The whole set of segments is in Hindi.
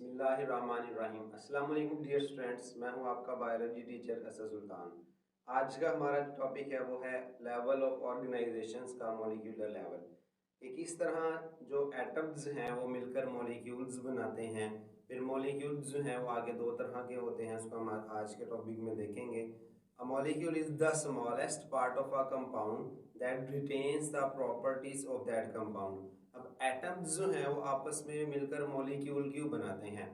बिस्मिल्लाहिर्रहमानिर्रहीम। अस्सलाम वालेकुम डियर स्टूडेंट्स, मैं हूं आपका बायोलॉजी टीचर असद सुल्तान। आज का हमारा टॉपिक है वो है लेवल ऑफ ऑर्गेनाइजेशंस का मॉलिक्यूलर लेवल। कि किस तरह जो एटम्स हैं वो मिलकर मॉलिक्यूल्स बनाते हैं। फिर मॉलिक्यूल्स जो हैं वो आगे दो तरह के होते हैं, उसको हम आज के टॉपिक में देखेंगे। A molecule is the smallest part of a compound that retains the properties of that compound. अब एटम्स जो हैं वो आपस में मिलकर मॉलिक्यूल क्यों बनाते हैं।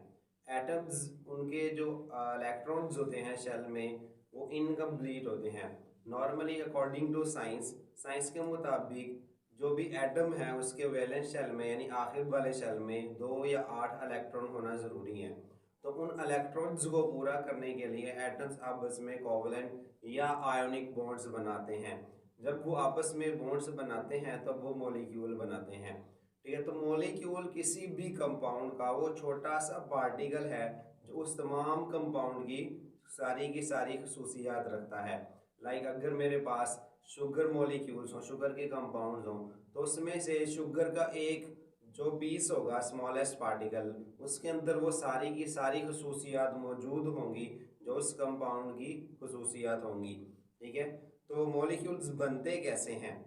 एटम्स उनके जो इलेक्ट्रॉन्स होते हैं शेल में वो इनकम्प्लीट होते हैं। नॉर्मली अकॉर्डिंग टू साइंस के मुताबिक जो भी एटम है उसके वैलेंस शेल में यानी आखिर वाले शेल में 2 या 8 इलेक्ट्रॉन होना ज़रूरी है। तो उन इलेक्ट्रॉन्स को पूरा करने के लिए एटम्स आपस में कोवलेंट या आयोनिक बॉन्ड्स बनाते हैं। जब वो आपस में बॉन्ड्स बनाते हैं तब वो मॉलिक्यूल बनाते हैं। ठीक है, तो मॉलिक्यूल किसी भी कंपाउंड का वो छोटा सा पार्टिकल है जो उस तमाम कंपाउंड की सारी खसूसियात रखता है। लाइक अगर मेरे पास शुगर मॉलिक्यूल्स हों, शुगर के कंपाउंड्स हों, तो उसमें से शुगर का एक जो पीस होगा स्मॉलेस्ट पार्टिकल, उसके अंदर वो सारी की सारी खसूसियात मौजूद होंगी जो उस कंपाउंड की खसूसियात होंगी। ठीक है, तो मॉलिक्यूल्स बनते कैसे हैं।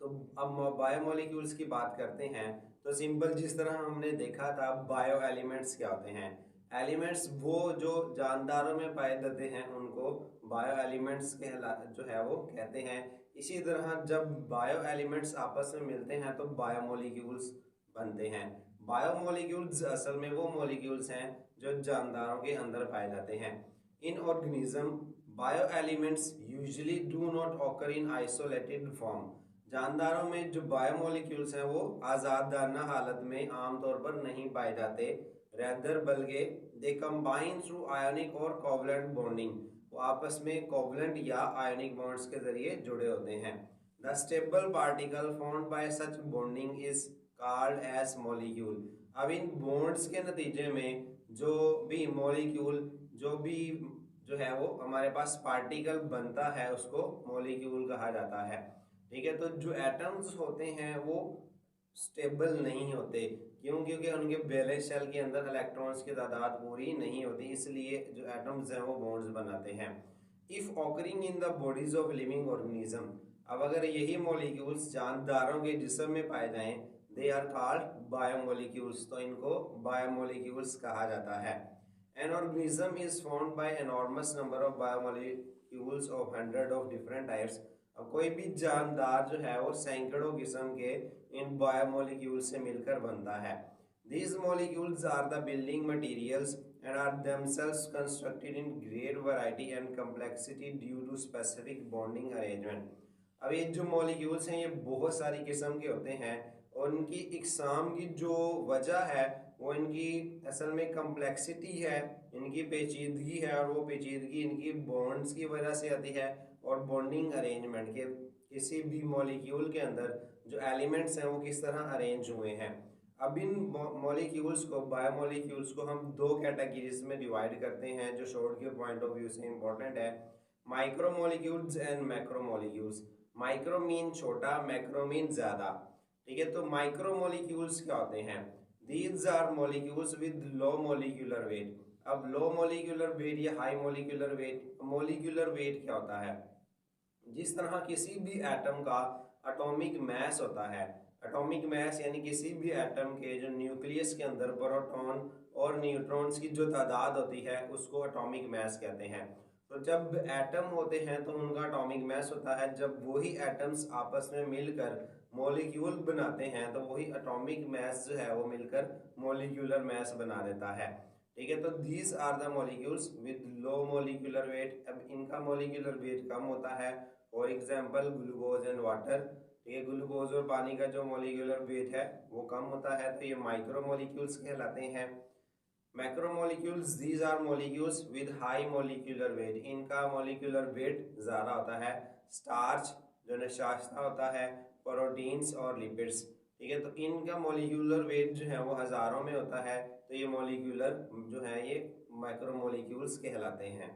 तो अब बायोमोलिक्यूल्स की बात करते हैं। तो सिंपल जिस तरह हमने देखा था बायो एलिमेंट्स क्या होते हैं। एलिमेंट्स वो जो जानदारों में पाए जाते हैं उनको बायो एलिमेंट्स के जो है वो कहते हैं। इसी तरह जब बायो एलिमेंट्स आपस में मिलते हैं तो बायोमोलिक्यूल्स बनते हैं। बायोमोलिक्यूल्स असल में वो मोलिक्यूल्स हैं जो जानदारों के अंदर पाए जाते हैं। In organism bio elements usually do not occur in isolated form. जानदारों में जो बायोमोलिक्यूल्स हैं वो आज़ादाना हालत में आमतौर पर नहीं पाए जाते। रैदर बल्कि दे कंबाइन थ्रू आयोनिक और कोवलेंट बॉन्डिंग। वो आपस में कोवलेंट या आयोनिक बॉन्ड्स के जरिए जुड़े होते हैं। The stable particle formed by such bonding is called as molecule. अब इन बॉन्ड्स के नतीजे में जो भी मॉलिक्यूल जो है वो हमारे पास पार्टिकल बनता है उसको मॉलिक्यूल कहा जाता है। ठीक है, तो जो एटम्स होते हैं वो स्टेबल नहीं होते। क्यों? क्योंकि उनके वैलेंस शेल के अंदर इलेक्ट्रॉन्स की तादाद पूरी नहीं होती, इसलिए जो एटम्स हैं वो बॉन्ड्स बनाते हैं। If occurring in the bodies of living organism. अब अगर यही मॉलिक्यूल्स जानदारों के जिस्म में पाए जाएं, दे आर कॉल्ड बायोमोलिक्यूल्स, तो इनको बायोमोलिक्यूल्स कहा जाता है। An organism is formed by enormous number of biomolecules of 100 of different types. अब कोई भी जानदार जो है वो सैकड़ों किस्म के इन बायोमोलिक्यूल से मिलकर बनता है। These molecules are the building materials and are themselves constructed in great variety and complexity due to specific bonding arrangement। अब ये जो मॉलिक्यूल्स हैं ये बहुत सारी किस्म के होते हैं और इनकी इकसाम की जो वजह है वो इनकी असल में कम्प्लेक्सिटी है, इनकी पेचीदगी है, और वो पेचीदगी इनकी बॉन्ड्स की वजह से आती है और बॉन्डिंग अरेंजमेंट के किसी भी मॉलिक्यूल के अंदर जो एलिमेंट्स हैं वो किस तरह अरेंज हुए हैं। अब इन मॉलिक्यूल्स को बायोमोलिक्यूल्स को हम दो कैटेगरीज में डिवाइड करते हैं जो शॉर्ट के पॉइंट ऑफ व्यू से इंपॉर्टेंट है। Micromolecules and macromolecules. Micro mean छोटा, मैक्रो मीन ज़्यादा। ठीक है, तो माइक्रोमोलिक्यूल्स क्या होते हैं। These are molecules with low molecular weight. अब लो मोलिकुलर वेट या high molecular weight. Molecular weight क्या होता है? जिस तरह किसी भी एटम का एटॉमिक मास होता है, एटॉमिक मास यानी किसी भी एटम के जो न्यूक्लियस के अंदर प्रोटॉन और न्यूट्रॉन्स की जो तादाद होती है उसको एटॉमिक मास कहते हैं। तो जब एटम होते हैं तो उनका एटॉमिक मास होता है। जब वही एटम्स आपस में मिलकर मॉलिक्यूल बनाते हैं तो वही एटॉमिक मास जो है वो मिलकर मॉलिक्यूलर मास बना देता है। ठीक है, तो these are the molecules with low molecular weight. अब इनका मोलिकुलर वेट कम होता है। For example glucose and water. ठीक है, ग्लूकोज और पानी का जो मोलिकुलर वेट है वो कम होता है, तो ये माइक्रो मोलिक्यूल्स कहलाते हैं। Macromolecules these are molecules with high molecular weight. इनका मोलिकुलर वेट ज़्यादा होता है। स्टार्च जो नशास्ता होता है, प्रोटीन्स और लिपिड्स। ठीक है, तो इनका मोलिकुलर वेट जो है वो हज़ारों में होता है, तो ये मोलिकुलर जो है ये माइक्रोमोलिक्यूल्स कहलाते हैं।